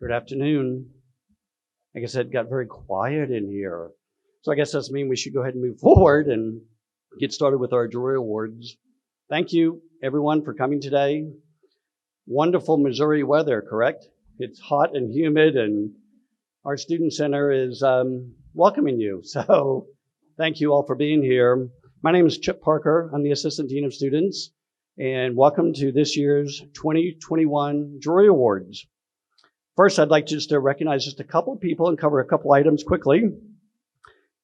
Good afternoon. Like I said, it got very quiet in here. So I guess that's mean we should go ahead and move forward and get started with our Drury Awards. Thank you, everyone, for coming today. Wonderful Missouri weather, correct? It's hot and humid, and our Student Center is welcoming you. So thank you all for being here. My name is Chip Parker. I'm the Assistant Dean of Students, and welcome to this year's 2021 Drury Awards. First, I'd like just to recognize just a couple people and cover a couple items quickly.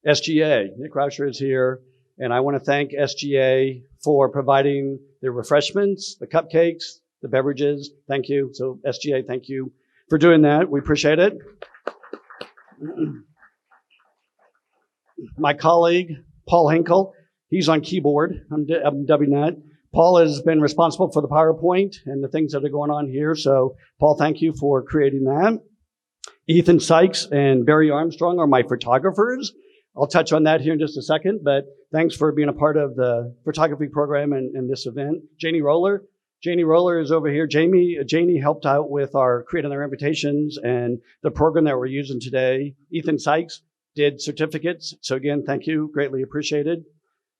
SGA, Nick Rauscher is here, and I want to thank SGA for providing the refreshments, the cupcakes, the beverages. Thank you. So SGA, thank you for doing that. We appreciate it. My colleague, Paul Hinkle, he's on keyboard. I'm dubbing that. Paul has been responsible for the PowerPoint and the things that are going on here. So, Paul, thank you for creating that. Ethan Sykes and Barry Armstrong are my photographers. I'll touch on that here in just a second, but thanks for being a part of the photography program and this event. Janie Roller is over here. Janie helped out with our creating our invitations and the program that we're using today. Ethan Sykes did certificates. So again, thank you. Greatly appreciated.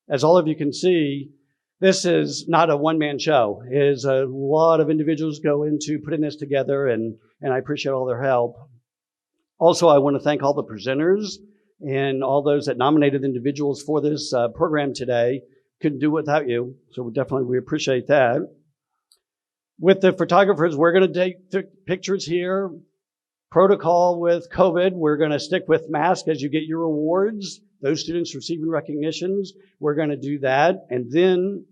As all of you can see, this is not a one-man show. It is a lot of individuals go into putting this together, and I appreciate all their help. Also, I want to thank all the presenters and all those that nominated individuals for this program today. Couldn't do it without you, so we appreciate that. With the photographers, we're going to take pictures here. Protocol with COVID, we're going to stick with masks as you get your awards. Those students receiving recognitions, we're going to do that. And then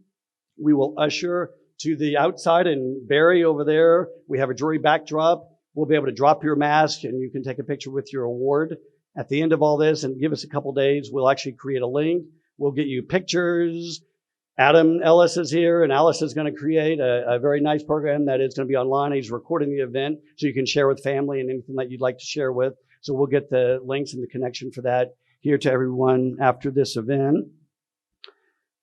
we will usher to the outside, and Barry over there, we have a Drury backdrop. We'll be able to drop your mask and you can take a picture with your award. At the end of all this, and give us a couple days, we'll actually create a link. We'll get you pictures. Adam Ellis is here, and Alice is going to create a very nice program that is going to be online. He's recording the event so you can share with family and anything that you'd like to share with. So we'll get the links and the connection for that here to everyone after this event.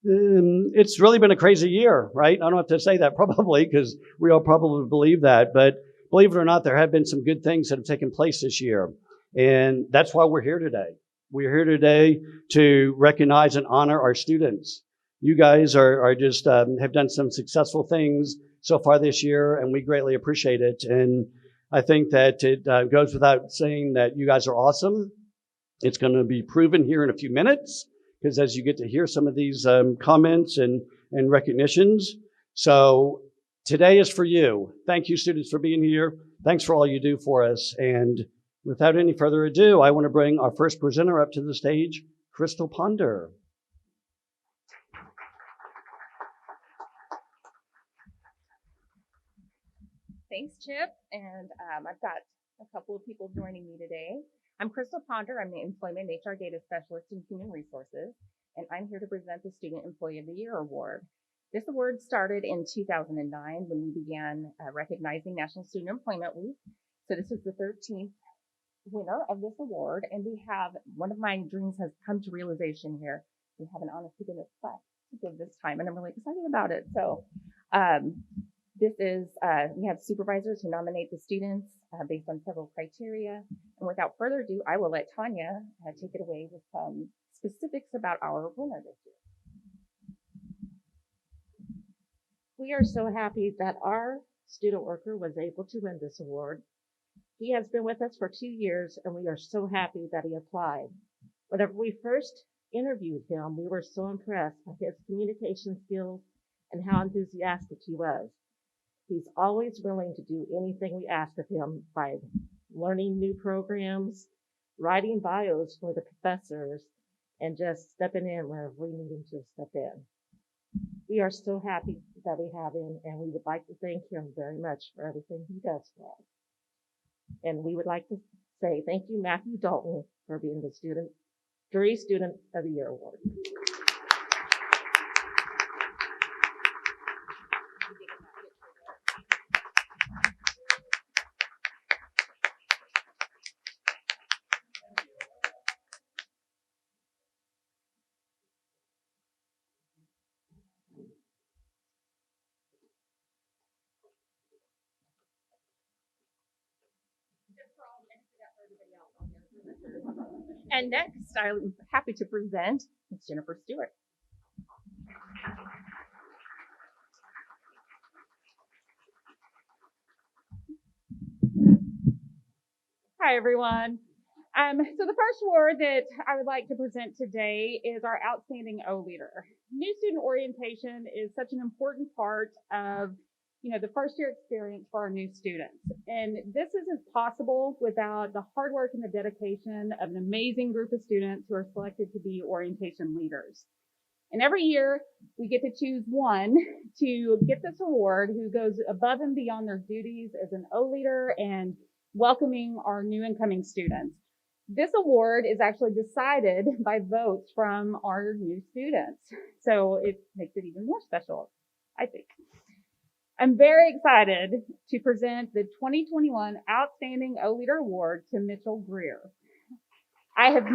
It's really been a crazy year, right? I don't have to say that probably because we all probably believe that. But believe it or not, there have been some good things that have taken place this year. And that's why we're here today. We're here today to recognize and honor our students. You guys are just have done some successful things so far this year, and we greatly appreciate it. And I think that it goes without saying that you guys are awesome. It's going to be proven here in a few minutes, because as you get to hear some of these comments and recognitions. So today is for you. Thank you, students, for being here. Thanks for all you do for us. And without any further ado, I want to bring our first presenter up to the stage, Crystal Ponder. Thanks, Chip. And I've got a couple of people joining me today. I'm Crystal Ponder. I'm the Employment and HR Data Specialist in Human Resources, and I'm here to present the Student Employee of the Year Award. This award started in 2009 when we began recognizing National Student Employment Week. So this is the 13th winner of this award, and we have, one of my dreams has come to realization here. We have an honest to goodness class to give this time, and I'm really excited about it. So this is, we have supervisors who nominate the students based on several criteria. And without further ado, I will let Tanya take it away with some specifics about our winner this year. We are so happy that our student worker was able to win this award. He has been with us for 2 years, and we are so happy that he applied. Whenever we first interviewed him, we were so impressed by his communication skills and how enthusiastic he was. He's always willing to do anything we ask of him, by learning new programs, writing bios for the professors, and just stepping in wherever we need him to step in. We are so happy that we have him, and we would like to thank him very much for everything he does for us. And we would like to say thank you, Matthew Dalton, for being the Drury Student of the Year Award. And next, I'm happy to present Ms. Jennifer Stewart. Hi, everyone. So the first award that I would like to present today is our Outstanding O Leader. New student orientation is such an important part of, the first year experience for our new students. And this isn't possible without the hard work and the dedication of an amazing group of students who are selected to be orientation leaders. And every year we get to choose one to get this award who goes above and beyond their duties as an O Leader and welcoming our new incoming students. This award is actually decided by votes from our new students. So it makes it even more special, I think. I'm very excited to present the 2021 Outstanding O Leader Award to Mitchell Greer. I have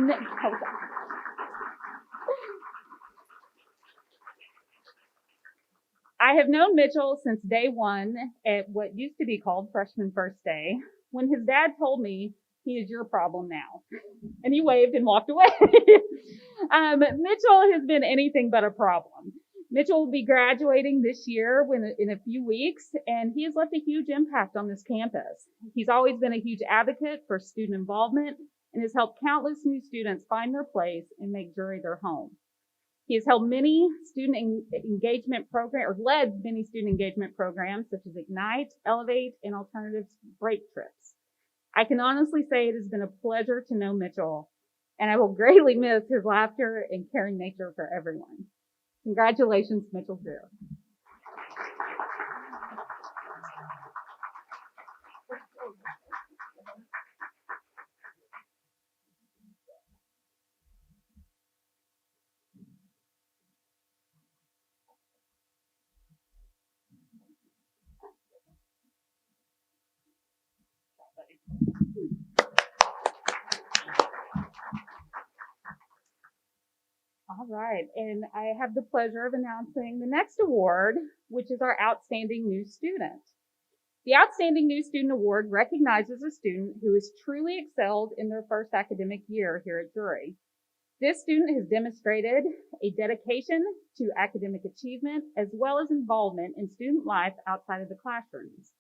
known Mitchell since day one at what used to be called Freshman First Day, when his dad told me he is your problem now. And he waved and walked away. Mitchell has been anything but a problem. Mitchell will be graduating this year in a few weeks, and he has left a huge impact on this campus. He's always been a huge advocate for student involvement and has helped countless new students find their place and make Drury their home. He has held many student engagement programs, or led many student engagement programs such as Ignite, Elevate, and Alternatives Break Trips. I can honestly say it has been a pleasure to know Mitchell, and I will greatly miss his laughter and caring nature for everyone. Congratulations, Mitchell Greer. All right, and I have the pleasure of announcing the next award, which is our Outstanding New Student. The Outstanding New Student Award recognizes a student who has truly excelled in their first academic year here at Drury. This student has demonstrated a dedication to academic achievement as well as involvement in student life outside of the classrooms.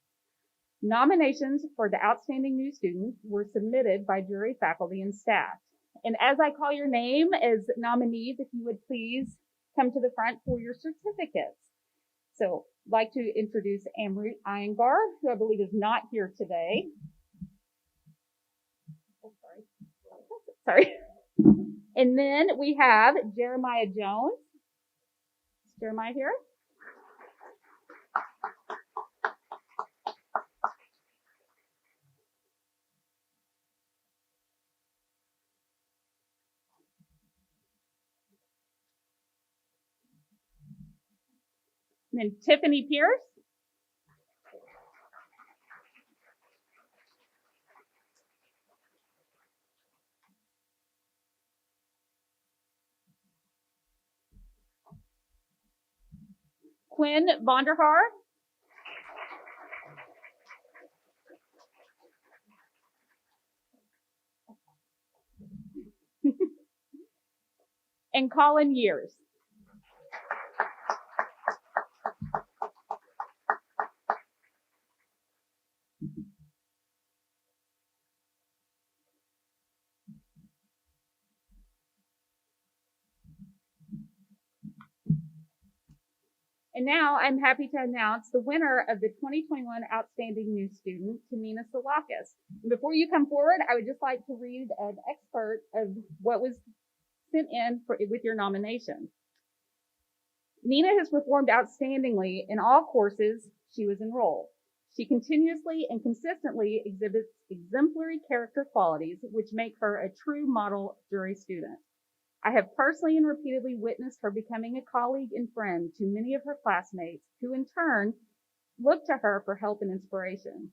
Nominations for the Outstanding New Student were submitted by Drury faculty and staff. And as I call your name as nominees, if you would please come to the front for your certificates. So I'd like to introduce Amrit Iyengar, who I believe is not here today. Oh, sorry. And then we have Jeremiah Jones. Is Jeremiah here? And then Tiffany Pierce. Quinn Vonderhaar. And Colin Years. And now I'm happy to announce the winner of the 2021 Outstanding New Student, Tamina Salakis. And before you come forward, I would just like to read an excerpt of what was sent in with your nomination. Nina has performed outstandingly in all courses she was enrolled. She continuously and consistently exhibits exemplary character qualities, which make her a true model Drury student. I have personally and repeatedly witnessed her becoming a colleague and friend to many of her classmates, who in turn look to her for help and inspiration.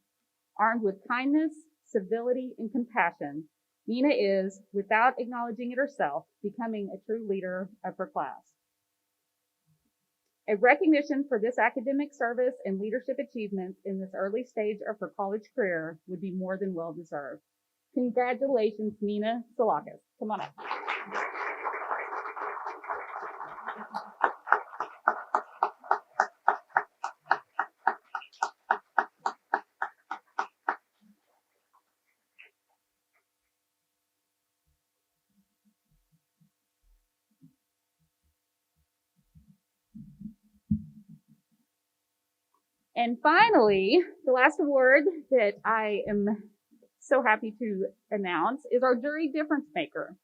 Armed with kindness, civility, and compassion, Nina is, without acknowledging it herself, becoming a true leader of her class. A recognition for this academic service and leadership achievements in this early stage of her college career would be more than well deserved. Congratulations, Nina Salakis. Come on up. And finally, the last award that I am so happy to announce is our Jury Difference Maker.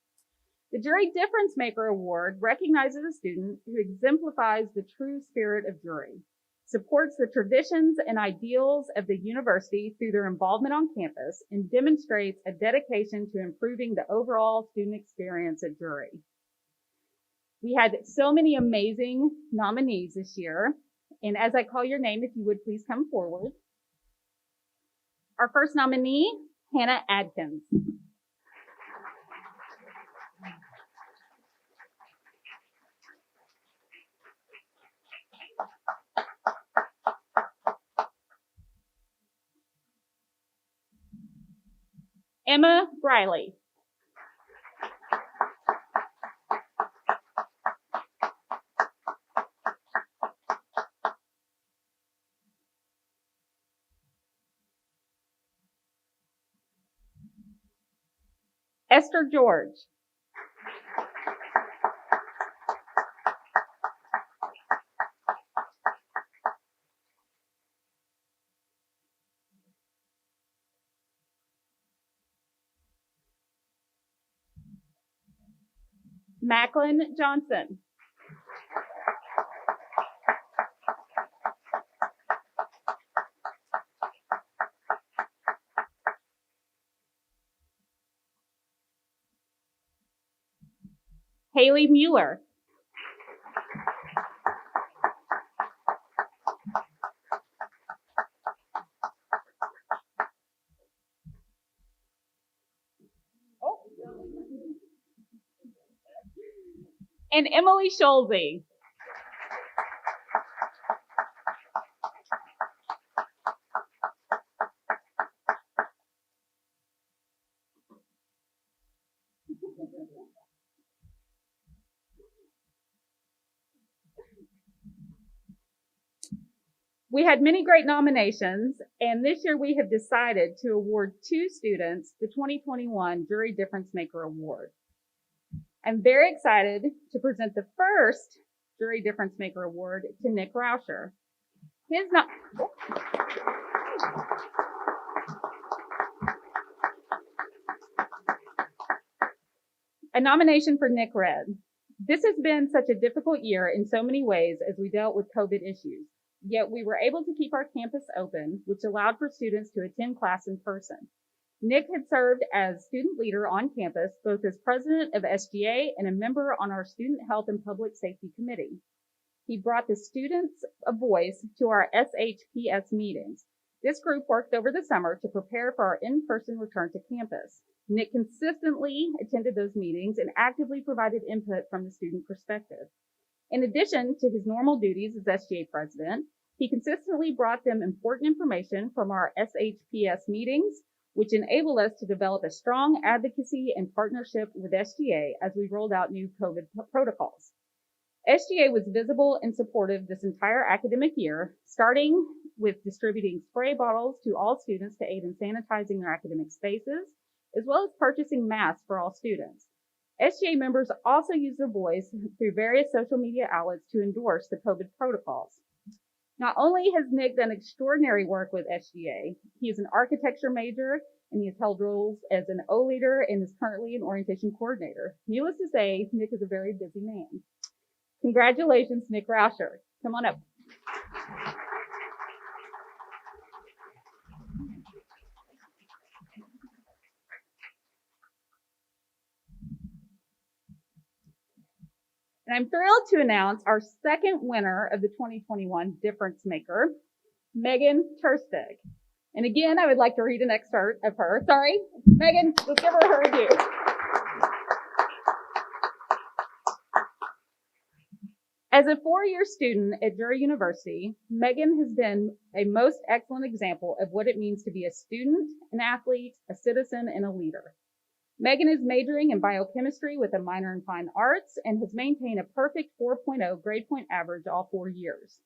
The Jury Difference Maker Award recognizes a student who exemplifies the true spirit of jury, supports the traditions and ideals of the university through their involvement on campus, and demonstrates a dedication to improving the overall student experience at jury. We had so many amazing nominees this year. And as I call your name, if you would please come forward. Our first nominee, Hannah Adkins. Emma Briley. Esther George. McClain Johnson. Haley Mueller. And Emily Schulze. We had many great nominations, and this year we have decided to award 2 students the 2021 Jury Difference Maker Award. I'm very excited to present the first Jury Difference Maker Award to Nick Rauscher. A nomination for Nick read, "This has been such a difficult year in so many ways as we dealt with COVID issues. Yet we were able to keep our campus open, which allowed for students to attend class in person. Nick had served as student leader on campus, both as president of SGA and a member on our Student Health and Public Safety Committee. He brought the students a voice to our SHPS meetings. This group worked over the summer to prepare for our in-person return to campus. Nick consistently attended those meetings and actively provided input from the student perspective. In addition to his normal duties as SGA president, he consistently brought them important information from our SHPS meetings, which enabled us to develop a strong advocacy and partnership with SGA as we rolled out new COVID protocols. SGA was visible and supportive this entire academic year, starting with distributing spray bottles to all students to aid in sanitizing their academic spaces, as well as purchasing masks for all students. SGA members also use their voice through various social media outlets to endorse the COVID protocols. Not only has Nick done extraordinary work with SGA, he is an architecture major and he has held roles as an O leader and is currently an orientation coordinator. Needless to say, Nick is a very busy man. Congratulations, Nick Rauscher. Come on up. And I'm thrilled to announce our second winner of the 2021 Difference Maker, Megan Turstig. And again, I would like to read an excerpt of her. Sorry, Megan, let's give her a due. As a four-year student at Drury University, Megan has been a most excellent example of what it means to be a student, an athlete, a citizen, and a leader. Megan is majoring in biochemistry with a minor in fine arts and has maintained a perfect 4.0 grade point average all 4 years.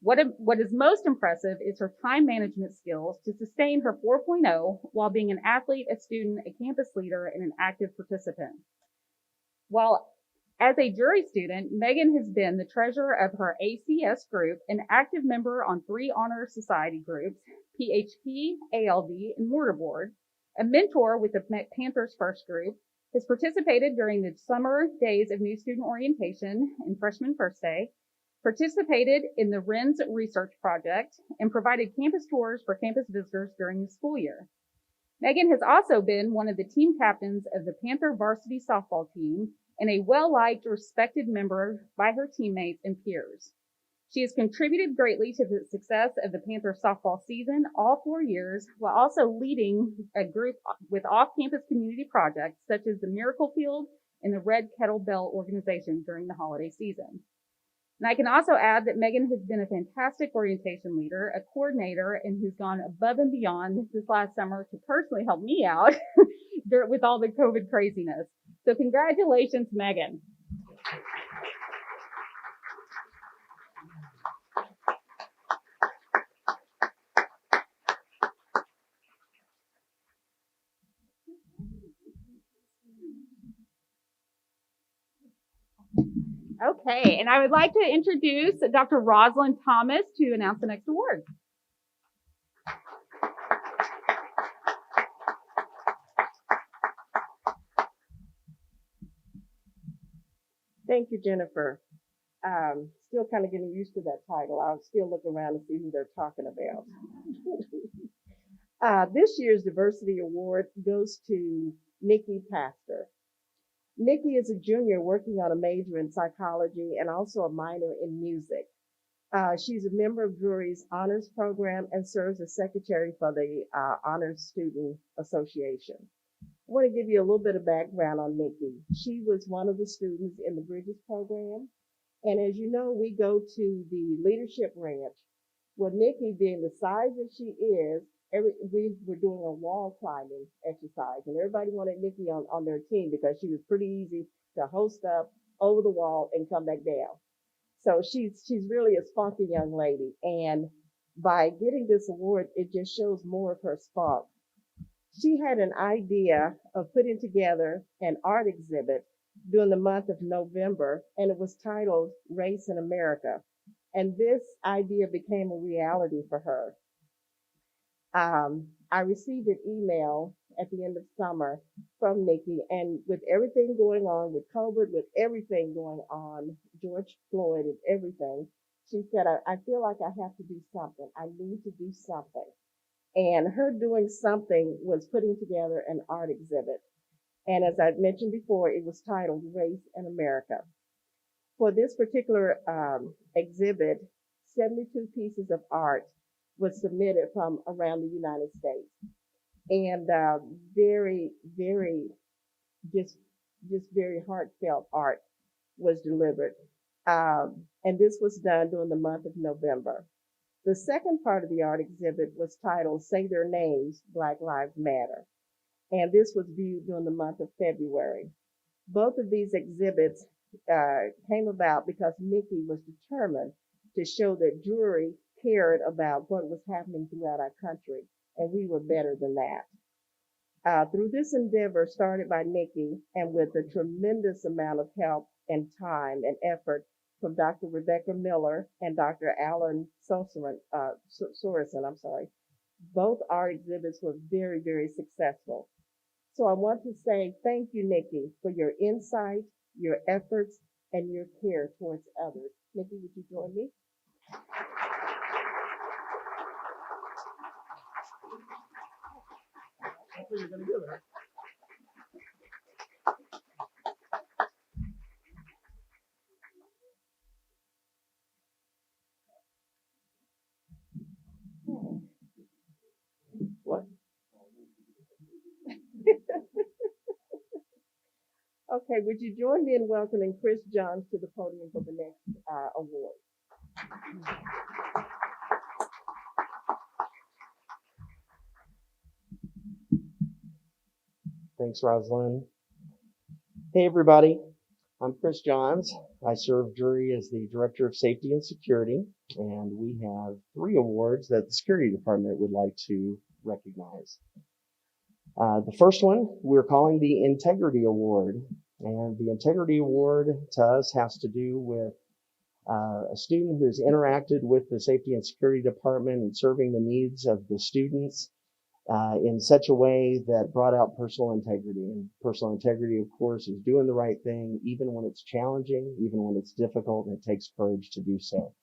What is most impressive is her time management skills to sustain her 4.0 while being an athlete, a student, a campus leader, and an active participant. While as a jury student, Megan has been the treasurer of her ACS group, an active member on 3 honor society groups, PHP, ALD, and mortarboard, a mentor with the Panthers First group, has participated during the summer days of new student orientation and freshman first day, participated in the RINS research project, and provided campus tours for campus visitors during the school year. Megan has also been one of the team captains of the Panther varsity softball team and a well-liked, respected member by her teammates and peers. She has contributed greatly to the success of the Panther softball season all 4 years, while also leading a group with off-campus community projects such as the Miracle Field and the Red Kettlebell organization during the holiday season. And I can also add that Megan has been a fantastic orientation leader, a coordinator, and who's gone above and beyond this last summer to personally help me out with all the COVID craziness. So congratulations, Megan. Okay, and I would like to introduce Dr. Rosalind Thomas to announce the next award. Thank you, Jennifer. Still kind of getting used to that title. I'll still look around and see who they're talking about. This year's Diversity Award goes to Nikki Pastor. Nikki is a junior working on a major in psychology and also a minor in music. She's a member of Drury's honors program and serves as secretary for the Honors Student Association. I want to give you a little bit of background on Nikki. She was one of the students in the Bridges program. And as you know, we go to the leadership ranch. Well, Nikki, being the size that she is, we were doing a wall climbing exercise, and everybody wanted Nikki on their team because she was pretty easy to host up over the wall and come back down. So she's really a spunky young lady. And by getting this award, it just shows more of her spunk. She had an idea of putting together an art exhibit during the month of November, and it was titled Race in America. And this idea became a reality for her. I received an email at the end of summer from Nikki, and with everything going on with COVID, with everything going on, George Floyd and everything, she said, I feel like I have to do something. I need to do something. And her doing something was putting together an art exhibit. And as I mentioned before, it was titled Race in America. For this particular exhibit, 72 pieces of art was submitted from around the United States. And very, very, just very heartfelt art was delivered. And this was done during the month of November. The second part of the art exhibit was titled Say Their Names, Black Lives Matter. And this was viewed during the month of February. Both of these exhibits came about because Nikki was determined to show that Drury cared about what was happening throughout our country, and we were better than that. Through this endeavor started by Nikki, and with a tremendous amount of help and time and effort from Dr. Rebecca Miller and Dr. Alan Sorensen, both our exhibits were very, very successful. So I want to say thank you, Nikki, for your insight, your efforts, and your care towards others. Nikki, would you join me? You're going to do it. What? Okay, would you join me in welcoming Chris Johns to the podium for the next award? Thanks, Rosalind. Hey, everybody. I'm Chris Johns. I serve Drury as the Director of Safety and Security, and we have 3 awards that the Security Department would like to recognize. The first one we're calling the Integrity Award, and the Integrity Award to us has to do with a student who's interacted with the Safety and Security Department and serving the needs of the students in such a way that brought out personal integrity. And personal integrity, of course, is doing the right thing, even when it's challenging, even when it's difficult, and it takes courage to do so.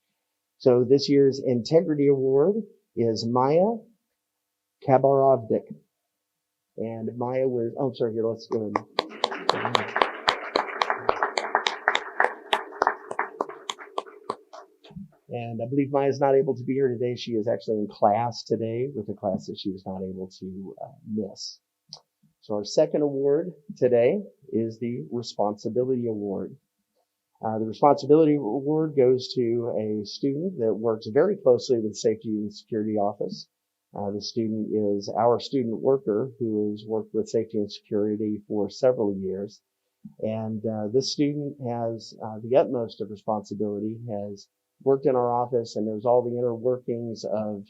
So this year's Integrity Award is Maya Kabarovdik. And Maya was, oh, sorry, here, let's go ahead. And I believe Maya's not able to be here today. She is actually in class today with a class that she was not able to miss. So our second award today is the Responsibility Award. The Responsibility Award goes to a student that works very closely with the Safety and Security Office. The student is our student worker who has worked with Safety and Security for several years. And this student has the utmost of responsibility, has worked in our office and knows all the inner workings of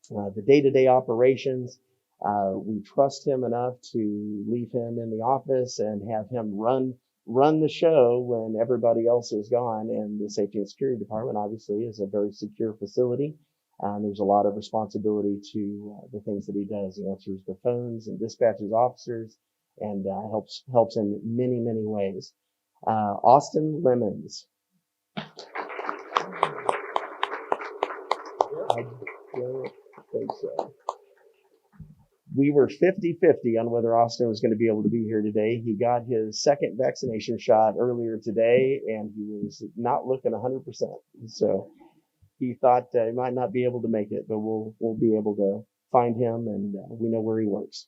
the day-to-day operations. We trust him enough to leave him in the office and have him run the show when everybody else is gone. And the Safety and Security Department obviously is a very secure facility. There's a lot of responsibility to the things that he does. He answers the phones and dispatches officers and helps in many, many ways. Austin Lemons. I don't think so. We were 50-50 on whether Austin was going to be able to be here today. He got his second vaccination shot earlier today, and he was not looking 100%. So he thought he might not be able to make it, but we'll be able to find him, and we know where he works.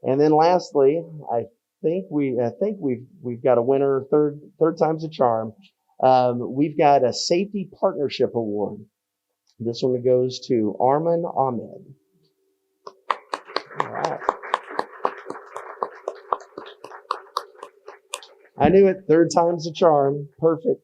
And then lastly, I think we've got a winner. Third time's a charm. We've got a Safety Partnership Award. This one goes to Arman Ahmed. All right. I knew it. Third time's a charm. Perfect.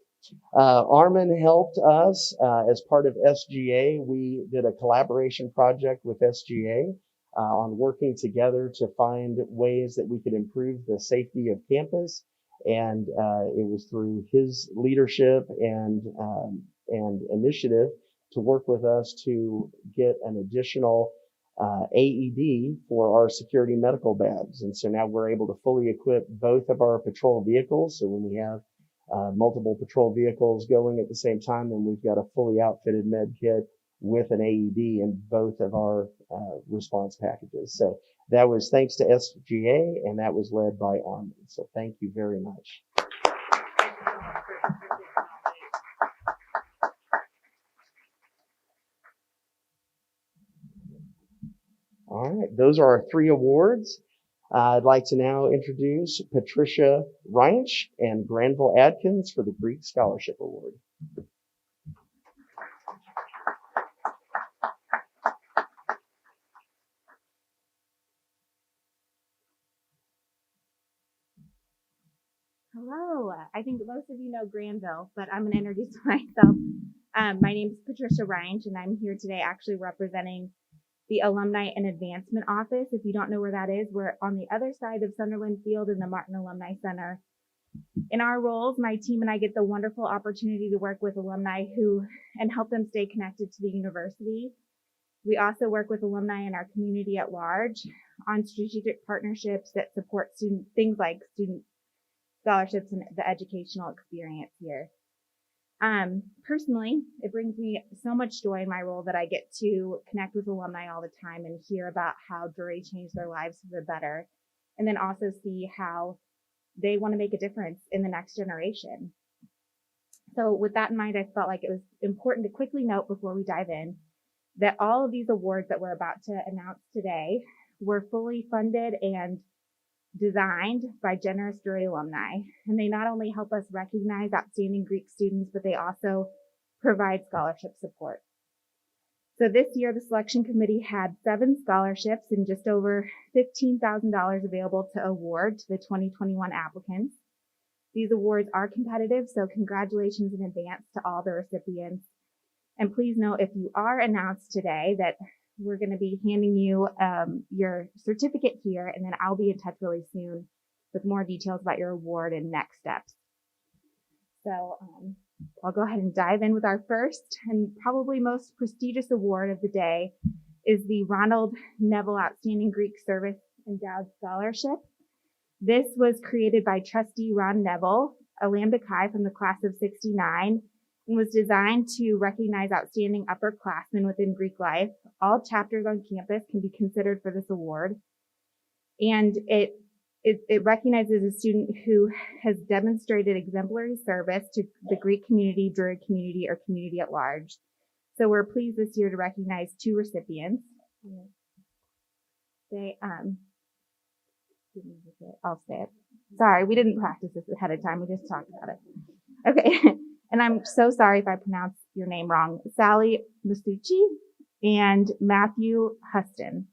Arman helped us as part of SGA. We did a collaboration project with SGA on working together to find ways that we could improve the safety of campus. And it was through his leadership and initiative to work with us to get an additional AED for our security medical bags. And so now we're able to fully equip both of our patrol vehicles. So when we have multiple patrol vehicles going at the same time, then we've got a fully outfitted med kit with an AED in both of our response packages. So that was thanks to SGA, and that was led by Armin. So thank you very much. All right, those are our 3 awards. I'd like to now introduce Patricia Ryan and Granville Adkins for the Greek Scholarship Award. Hello. I think most of you know Granville, but I'm going to introduce myself. My name is Patricia Ryan, and I'm here today actually representing the Alumni and Advancement Office. If you don't know where that is, we're on the other side of Sunderland Field in the Martin Alumni Center. In our roles, my team and I get the wonderful opportunity to work with alumni and help them stay connected to the university. We also work with alumni in our community at large on strategic partnerships that support things like student scholarships and the educational experience here. Personally, it brings me so much joy in my role that I get to connect with alumni all the time and hear about how Drury changed their lives for the better, and then also see how they want to make a difference in the next generation. So with that in mind, I felt like it was important to quickly note before we dive in that all of these awards that we're about to announce today were fully funded and designed by generous Drury alumni. And they not only help us recognize outstanding Greek students, but they also provide scholarship support. So this year, the selection committee had 7 scholarships and just over $15,000 available to award to the 2021 applicants. These awards are competitive, so congratulations in advance to all the recipients. And please note, if you are announced today, that we're going to be handing you your certificate here, and then I'll be in touch really soon with more details about your award and next steps. So I'll go ahead and dive in with our first and probably most prestigious award of the day is the Ronald Neville Outstanding Greek Service Endowed Scholarship. This was created by trustee Ron Neville, a Lambda Chi from the class of '69, and was designed to recognize outstanding upperclassmen within Greek life. All chapters on campus can be considered for this award. And it recognizes a student who has demonstrated exemplary service to the Greek community, Drury community, or community at large. So we're pleased this year to recognize 2 recipients. I'll say it. Sorry, we didn't practice this ahead of time. We just talked about it. Okay. And I'm so sorry if I pronounce your name wrong. Sally Masucci and Matthew Huston.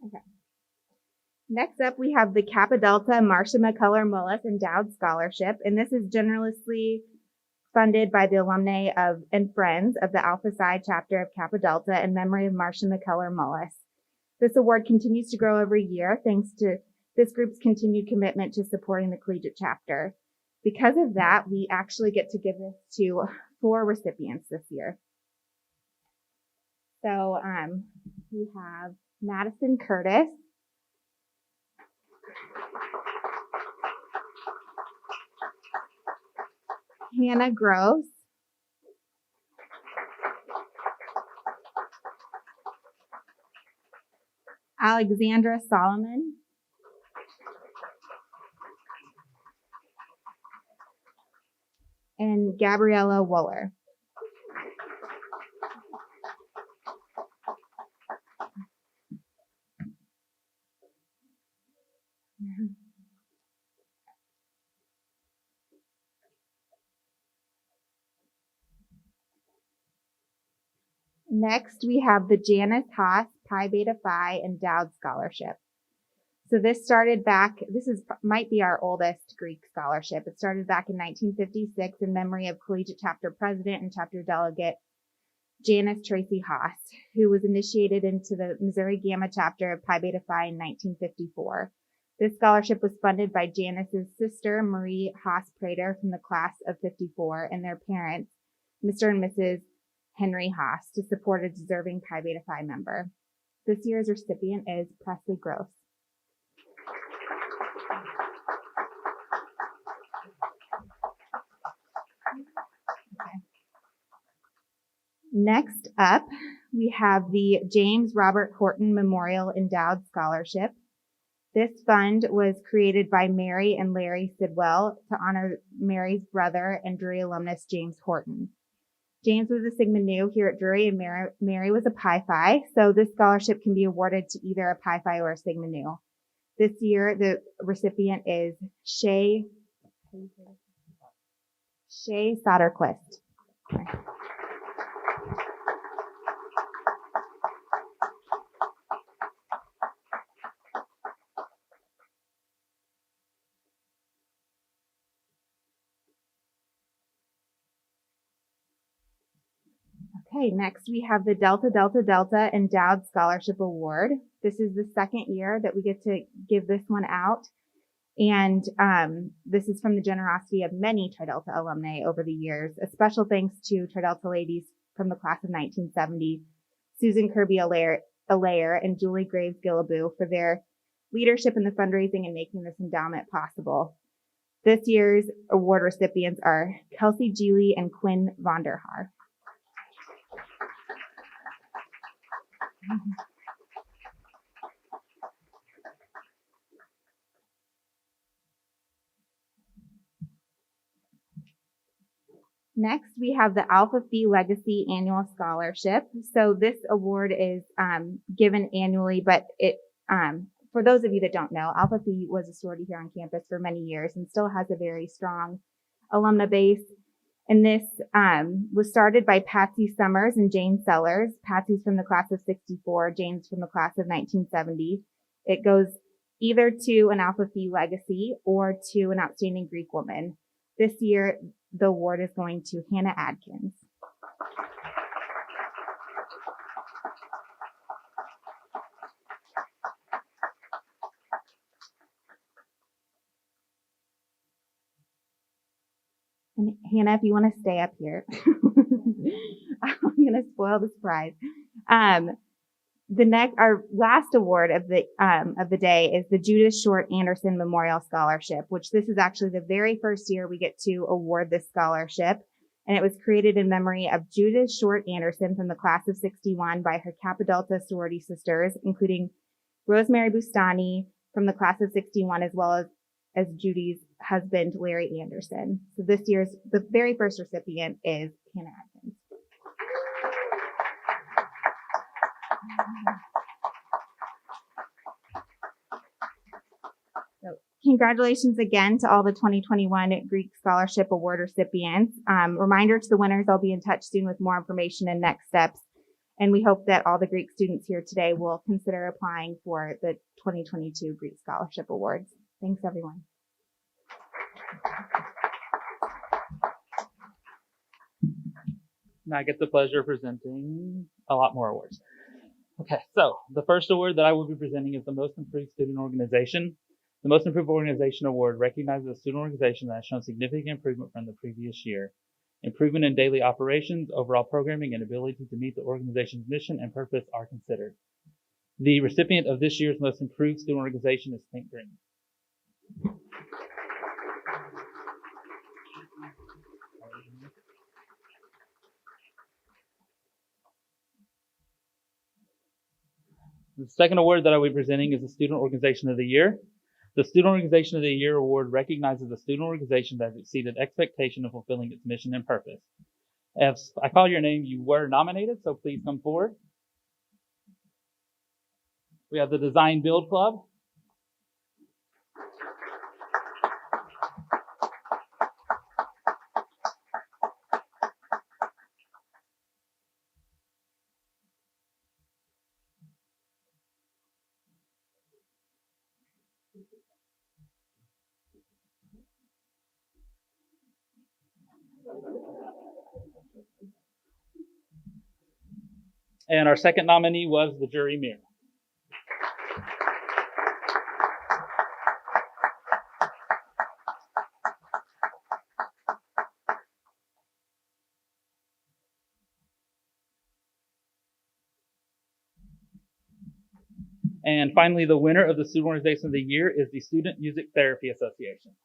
Okay. Next up, we have the Kappa Delta Marsha McCullough Mullis Endowed Scholarship, and this is generously funded by the alumni of and friends of the Alpha Psi chapter of Kappa Delta in memory of Marsha McCullough Mullis. This award continues to grow every year thanks to this group's continued commitment to supporting the collegiate chapter. Because of that, we actually get to give this to 4 recipients this year. So we have Madison Curtis, Hannah Gross, Alexandra Solomon, and Gabriella Wooler. Next, we have the Janice Hayes Pi Beta Phi Endowed Scholarship. So this started back, might be our oldest Greek scholarship. It started back in 1956 in memory of collegiate chapter president and chapter delegate Janice Tracy Haas, who was initiated into the Missouri Gamma chapter of Pi Beta Phi in 1954. This scholarship was funded by Janice's sister, Marie Haas Prater, from the class of '54, and their parents, Mr. and Mrs. Henry Haas, to support a deserving Pi Beta Phi member. This year's recipient is Presley Gross. Next up, we have the James Robert Horton Memorial Endowed Scholarship. This fund was created by Mary and Larry Sidwell to honor Mary's brother and Drury alumnus James Horton. James was a Sigma Nu here at Drury, and Mary was a Pi Phi, so this scholarship can be awarded to either a Pi Phi or a Sigma Nu. This year, the recipient is Shay Soderquist. Okay, next we have the Delta Delta Delta Endowed Scholarship Award. This is the second year that we get to give this one out. And this is from the generosity of many Tri Delta alumni over the years. A special thanks to Tri Delta ladies from the class of 1970, Susan Kirby Allaire and Julie Graves Gillaboo, for their leadership in the fundraising and making this endowment possible. This year's award recipients are Kelsey Geely and Quinn Vonderhaar. Next, we have the Alpha Phi Legacy Annual Scholarship. So this award is given annually, but it for those of you that don't know, Alpha Phi was a sorority here on campus for many years and still has a very strong alumna base. And this was started by Patsy Summers and Jane Sellers. Patsy's from the class of 64, Jane's from the class of 1970. It goes either to an Alpha Phi Legacy or to an outstanding Greek woman. This year, the award is going to Hannah Adkins. And Hannah, if you want to stay up here, I'm going to spoil the surprise. Our last award of the day is the Judith Short Anderson Memorial Scholarship, which this is actually the very first year we get to award this scholarship. And it was created in memory of Judith Short Anderson from the class of 61 by her Kappa Delta sorority sisters, including Rosemary Bustani from the class of 61, as well as Judy's husband, Larry Anderson. So this year's, the very first recipient is Hannah Atkins. So congratulations again to all the 2021 Greek Scholarship Award recipients. Reminder to the winners, I'll be in touch soon with more information and next steps. And we hope that all the Greek students here today will consider applying for the 2022 Greek Scholarship Awards. Thanks, everyone. Now I get the pleasure of presenting a lot more awards. Okay, so the first award that I will be presenting is the Most Improved Student Organization. The Most Improved Organization Award recognizes a student organization that has shown significant improvement from the previous year. Improvement in daily operations, overall programming, and ability to meet the organization's mission and purpose are considered. The recipient of this year's Most Improved Student Organization is Think Green. The second award that I will be presenting is the Student Organization of the Year. The Student Organization of the Year award recognizes a student organization that has exceeded expectation of fulfilling its mission and purpose. If I call your name, you were nominated, so please come forward. We have the Design Build Club. And our second nominee was the Jury Mirror. And finally, the winner of the Student Organization of the Year is the Student Music Therapy Association.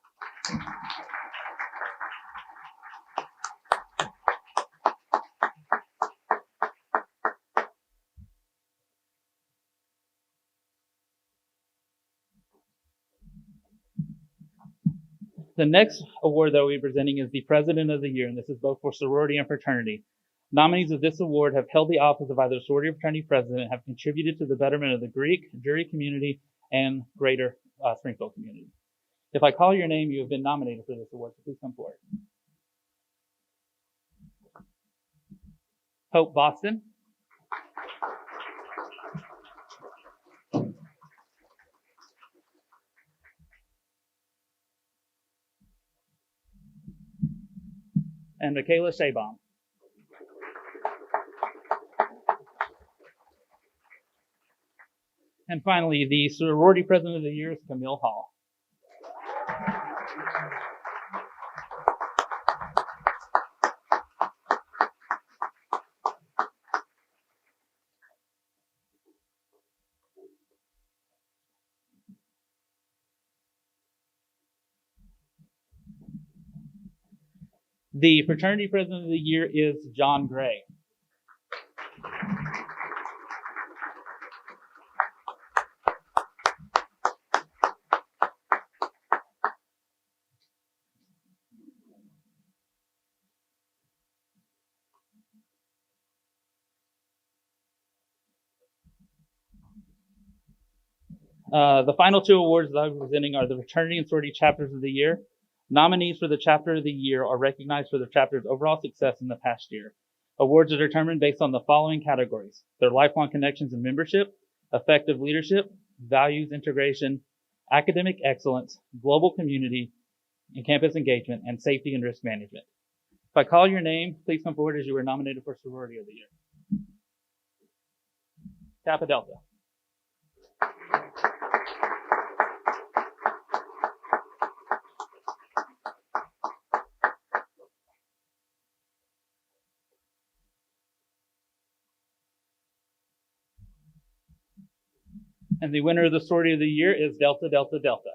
The next award that we'll be presenting is the President of the Year, and this is both for sorority and fraternity. Nominees of this award have held the office of either sorority or fraternity president, have contributed to the betterment of the Greek, Jury community, and greater Springfield community. If I call your name, you have been nominated for this award, so please come forward. Hope Boston. And Michaela Shabaum. And finally, the sorority president of the year is Camille Hall. The fraternity president of the year is John Gray. The final two awards that I'm presenting are the Fraternity and Sorority Chapters of the Year. Nominees for the Chapter of the Year are recognized for their chapter's overall success in the past year. Awards are determined based on the following categories: their lifelong connections and membership, effective leadership, values integration, academic excellence, global community and campus engagement, and safety and risk management. If I call your name, please come forward as you were nominated for Sorority of the Year. Kappa Delta. And the winner of the Sorority of the Year is Delta Delta Delta.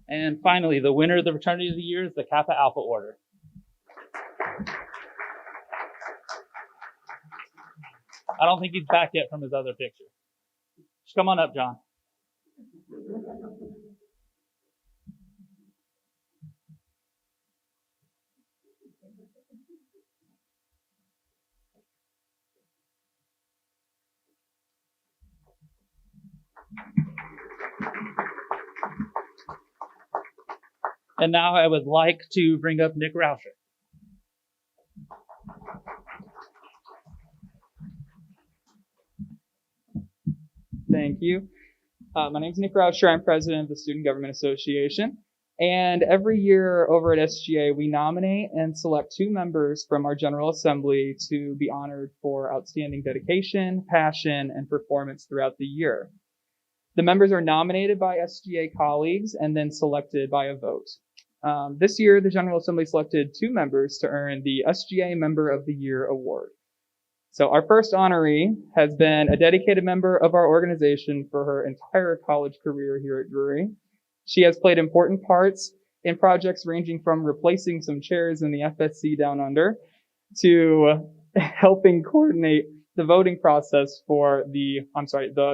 And finally, the winner of the Fraternity of the Year is the Kappa Alpha Order. I don't think he's back yet from his other picture. Just come on up, John. And now I would like to bring up Nick Rauscher. Thank you. My name is Nick Rauscher. I'm president of the Student Government Association. And every year over at SGA, we nominate and select 2 members from our General Assembly to be honored for outstanding dedication, passion, and performance throughout the year. The members are nominated by SGA colleagues and then selected by a vote. This year, the General Assembly selected 2 members to earn the SGA Member of the Year award. So our first honoree has been a dedicated member of our organization for her entire college career here at Drury. She has played important parts in projects ranging from replacing some chairs in the FSC down under to helping coordinate the voting process for the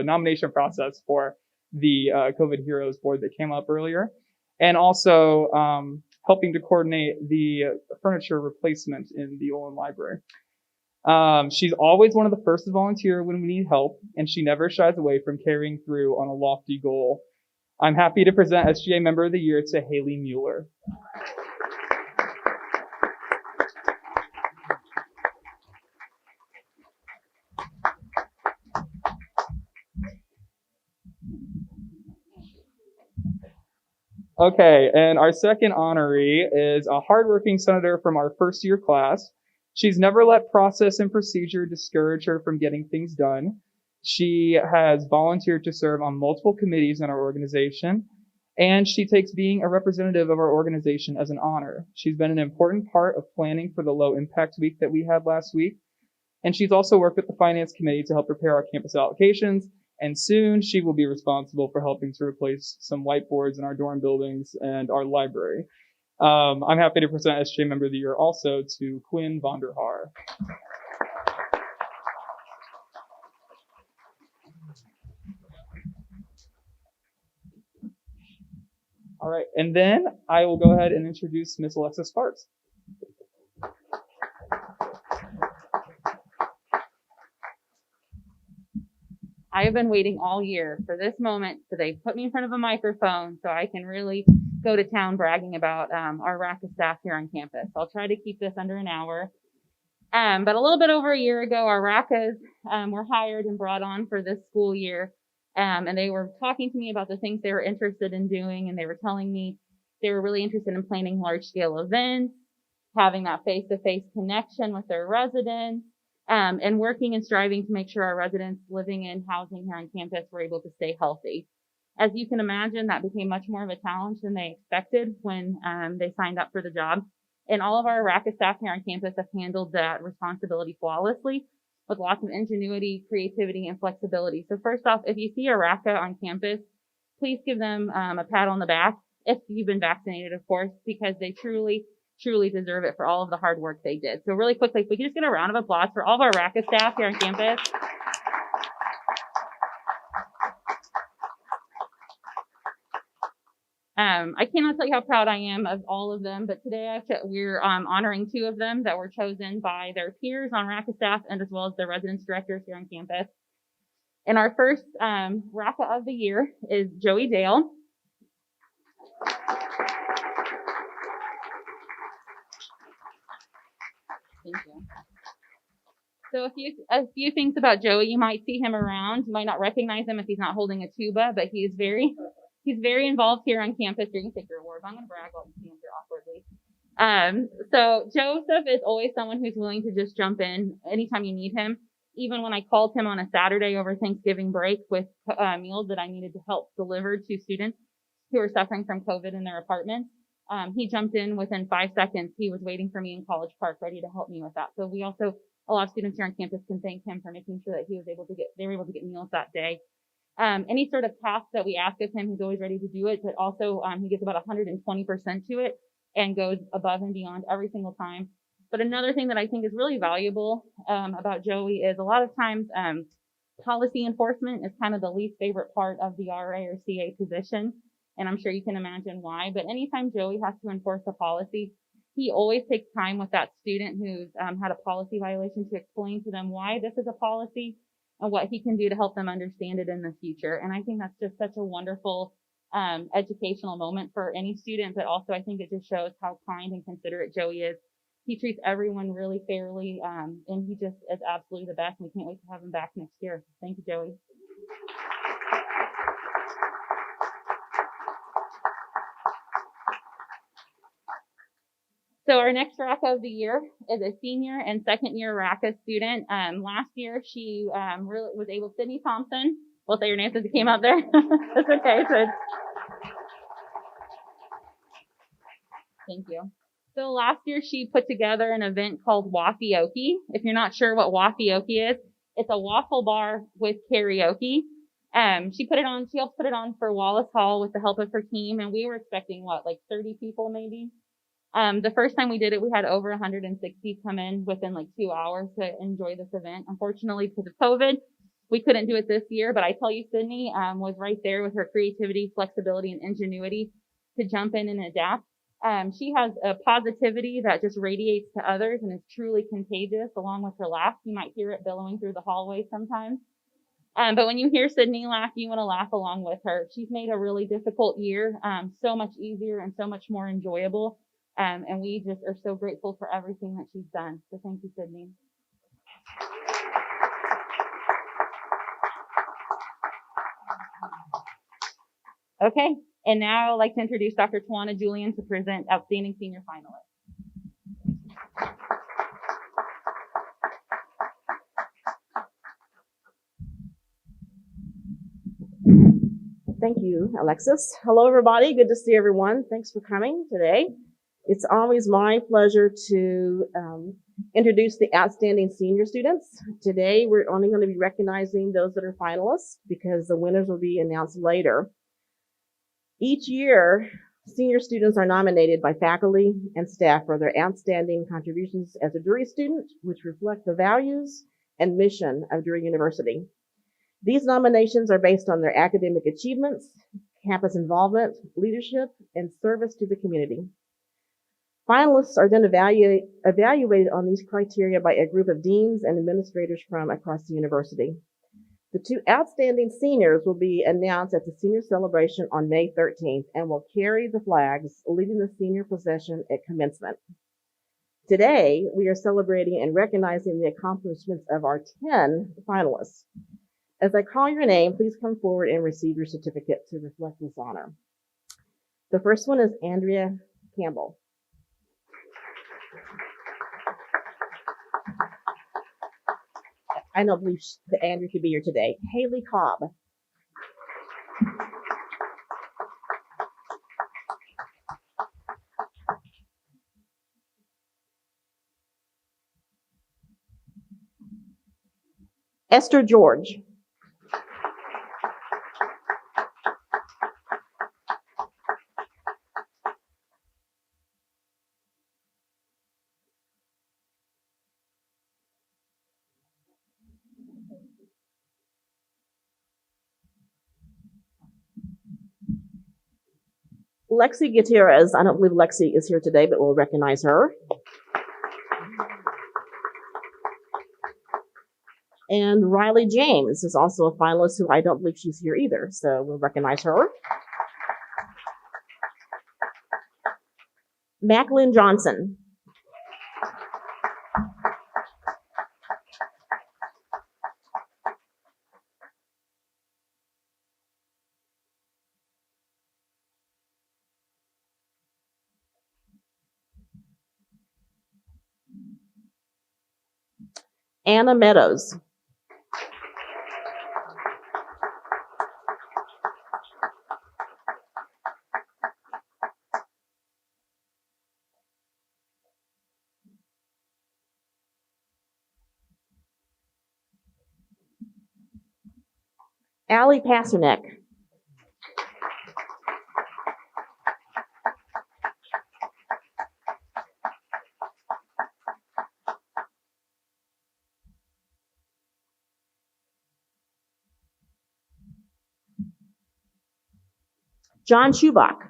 nomination process for the COVID Heroes Board that came up earlier, and also helping to coordinate the furniture replacement in the Olin Library. She's always one of the first to volunteer when we need help, and she never shies away from carrying through on a lofty goal. I'm happy to present SGA Member of the Year to Haley Mueller. Okay, and our second honoree is a hardworking senator from our first year class. She's never let process and procedure discourage her from getting things done. She has volunteered to serve on multiple committees in our organization, and she takes being a representative of our organization as an honor. She's been an important part of planning for the low impact week that we had last week, and she's also worked with the finance committee to help prepare our campus allocations, and soon she will be responsible for helping to replace some whiteboards in our dorm buildings and our library. I'm happy to present SGA Member of the Year also to Quinn Vonderhaar. All right, and then I will go ahead and introduce Miss Alexa Sparks. I have been waiting all year for this moment so they put me in front of a microphone so I can really go to town bragging about our RACA staff here on campus. I'll try to keep this under an hour. But a little bit over a year ago, our RACAs were hired and brought on for this school year. And they were talking to me about the things they were interested in doing, and they were telling me they were really interested in planning large-scale events, having that face-to-face connection with their residents, and working and striving to make sure our residents living in housing here on campus were able to stay healthy. As you can imagine, that became much more of a challenge than they expected when they signed up for the job. And all of our RACA staff here on campus have handled that responsibility flawlessly with lots of ingenuity, creativity, and flexibility. So first off, if you see a RACA on campus, please give them a pat on the back, if you've been vaccinated, of course, because they truly deserve it for all of the hard work they did. So really quickly, if we could just get a round of applause for all of our RACA staff here on campus. I cannot tell you how proud I am of all of them, but today we're honoring 2 of them that were chosen by their peers on RACA staff and as well as the residence directors here on campus. And our first RACA of the year is Joey Dale. Thank you. So a few things about Joey. You might see him around. You might not recognize him if he's not holding a tuba, but he's very involved here on campus. You're going to take your award. I'm going to brag while you stand here awkwardly. So Joseph is always someone who's willing to just jump in anytime you need him. Even when I called him on a Saturday over Thanksgiving break with meals that I needed to help deliver to students who are suffering from COVID in their apartments, he jumped in within 5 seconds. He was waiting for me in College Park, ready to help me with that. So a lot of students here on campus can thank him for making sure that they were able to get meals that day. Any sort of task that we ask of him, he's always ready to do it, but also he gives about 120% to it and goes above and beyond every single time. But another thing that I think is really valuable about Joey is a lot of times policy enforcement is kind of the least favorite part of the RA or CA position, and I'm sure you can imagine why. But anytime Joey has to enforce a policy, he always takes time with that student who's had a policy violation to explain to them why this is a policy and what he can do to help them understand it in the future. And I think that's just such a wonderful educational moment for any student, but also I think it just shows how kind and considerate Joey is. He treats everyone really fairly, and he just is absolutely the best. And we can't wait to have him back next year. Thank you, Joey. So our next RACA of the year is a senior and second year RACA student. Last year, she really was able, Sydney Thompson. We'll say your name since it came out there. That's okay. So thank you. So last year, she put together an event called Wafioki. If you're not sure what Wafioki is, it's a waffle bar with karaoke. She helped put it on for Wallace Hall with the help of her team, and we were expecting 30 people maybe. The first time we did it, we had over 160 come in within 2 hours to enjoy this event. Unfortunately, because of COVID, we couldn't do it this year, but I tell you, Sydney was right there with her creativity, flexibility, and ingenuity to jump in and adapt. She has a positivity that just radiates to others and is truly contagious, along with her laugh. You might hear it billowing through the hallway sometimes. But when you hear Sydney laugh, you want to laugh along with her. She's made a really difficult year so much easier and so much more enjoyable. And we just are so grateful for everything that she's done. So thank you, Sydney. Okay, and now I'd like to introduce Dr. Tawana Julian to present Outstanding Senior Finalist. Thank you, Alexis. Hello, everybody. Good to see everyone. Thanks for coming today. It's always my pleasure to introduce the outstanding senior students. Today, we're only going to be recognizing those that are finalists because the winners will be announced later. Each year, senior students are nominated by faculty and staff for their outstanding contributions as a Drury student, which reflect the values and mission of Drury University. These nominations are based on their academic achievements, campus involvement, leadership, and service to the community. Finalists are then evaluated on these criteria by a group of deans and administrators from across the university. The 2 outstanding seniors will be announced at the senior celebration on May 13th and will carry the flags, leading the senior procession at commencement. Today, we are celebrating and recognizing the accomplishments of our 10 finalists. As I call your name, please come forward and receive your certificate to reflect this honor. The first one is Andrea Campbell. I don't believe that Andrew could be here today. Haley Cobb. Esther George. Lexi Gutierrez, I don't believe Lexi is here today, but we'll recognize her. And Riley James is also a finalist who I don't believe she's here either, so we'll recognize her. McClain Johnson. Anna Meadows. Allie Pasternak. John Schubach.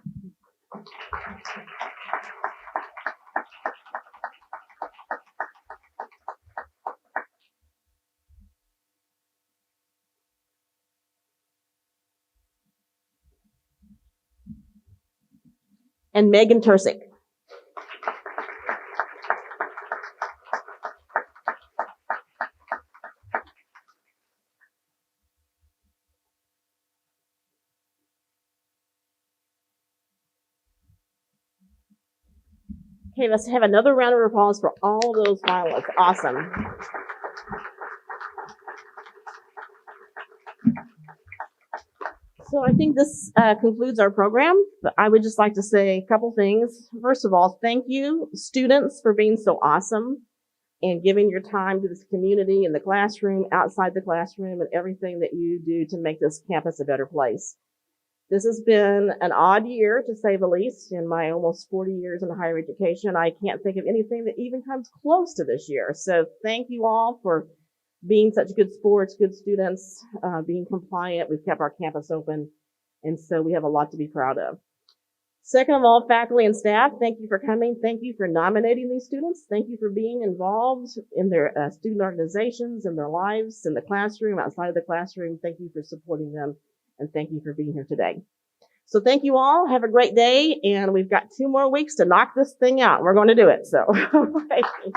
And Megan Turstig. Okay, let's have another round of applause for all those finalists. Awesome. So I think this concludes our program, but I would just like to say a couple things. First of all, thank you, students, for being so awesome and giving your time to this community in the classroom, outside the classroom, and everything that you do to make this campus a better place. This has been an odd year, to say the least, in my almost 40 years in higher education. I can't think of anything that even comes close to this year. So thank you all for being such good sports, good students, being compliant. We've kept our campus open, and so we have a lot to be proud of. Second of all, faculty and staff, thank you for coming. Thank you for nominating these students. Thank you for being involved in their student organizations, in their lives, in the classroom, outside of the classroom. Thank you for supporting them, and thank you for being here today. So thank you all. Have a great day, and we've got 2 more weeks to knock this thing out. We're going to do it. So thank you.